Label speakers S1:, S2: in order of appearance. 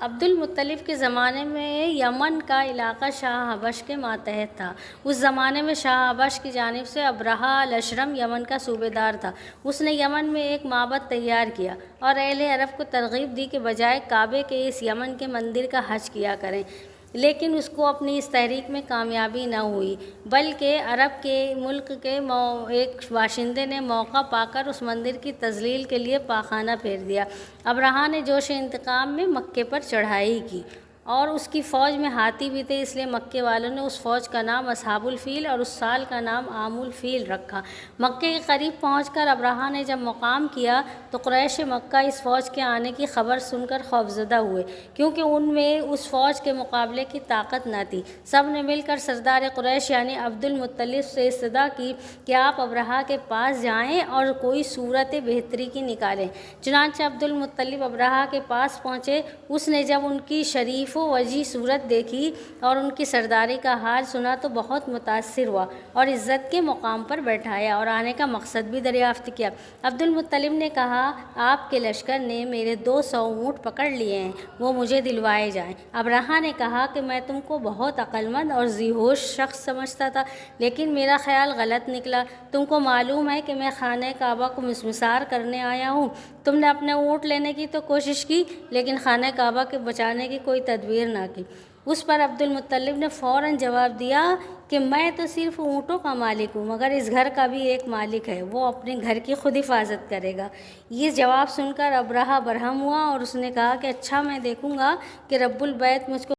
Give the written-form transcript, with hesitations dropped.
S1: عبد المطلب کے زمانے میں یمن کا علاقہ شاہ حبش کے ماتحت تھا۔ اس زمانے میں شاہ حبش کی جانب سے ابرہہ الاشرم یمن کا صوبے دار تھا۔ اس نے یمن میں ایک معبد تیار کیا اور اہل عرب کو ترغیب دی کہ بجائے کعبے کے اس یمن کے مندر کا حج کیا کریں، لیکن اس کو اپنی اس تحریک میں کامیابی نہ ہوئی، بلکہ عرب کے ملک کے ایک باشندے نے موقع پا کر اس مندر کی تذلیل کے لیے پاخانہ پھیر دیا۔ ابرہہ نے جوش انتقام میں مکے پر چڑھائی کی اور اس کی فوج میں ہاتھی بھی تھے، اس لیے مکے والوں نے اس فوج کا نام اصحاب الفیل اور اس سال کا نام عام الفیل رکھا۔ مکے کے قریب پہنچ کر ابرہہ نے جب مقام کیا تو قریش مکہ اس فوج کے آنے کی خبر سن کر خوفزدہ ہوئے، کیونکہ ان میں اس فوج کے مقابلے کی طاقت نہ تھی۔ سب نے مل کر سردار قریش یعنی عبد المطلب سے استدعا کی کہ آپ ابرہہ کے پاس جائیں اور کوئی صورت بہتری کی نکالیں۔ چنانچہ عبد المطلب ابرہہ کے پاس پہنچے۔ اس نے جب ان کی شریف و وجیح صورت دیکھی اور ان کی سرداری کا حال سنا تو بہت متاثر ہوا اور عزت کے مقام پر بیٹھایا اور آنے کا مقصد بھی دریافت کیا۔ عبد المطلب نے کہا، آپ کے لشکر نے میرے 200 اونٹ پکڑ لیے ہیں، وہ مجھے دلوائے جائیں۔ ابرہہ نے کہا کہ میں تم کو بہت عقل مند اور ذی ہوش شخص سمجھتا تھا، لیکن میرا خیال غلط نکلا۔ تم کو معلوم ہے کہ میں خانہ کعبہ کو مسمار کرنے آیا ہوں۔ تم نے اپنے اونٹ لینے کی تو کوشش کی، لیکن خانہ کعبہ کے بچانے کی کوئی تدبیر نہ کی۔ اس پر عبد المطلب نے فوراً جواب دیا کہ میں تو صرف اونٹوں کا مالک ہوں، مگر اس گھر کا بھی ایک مالک ہے، وہ اپنے گھر کی خود حفاظت کرے گا۔ یہ جواب سن کر ابرہہ برہم ہوا اور اس نے کہا کہ اچھا، میں دیکھوں گا کہ رب البیت مجھ کو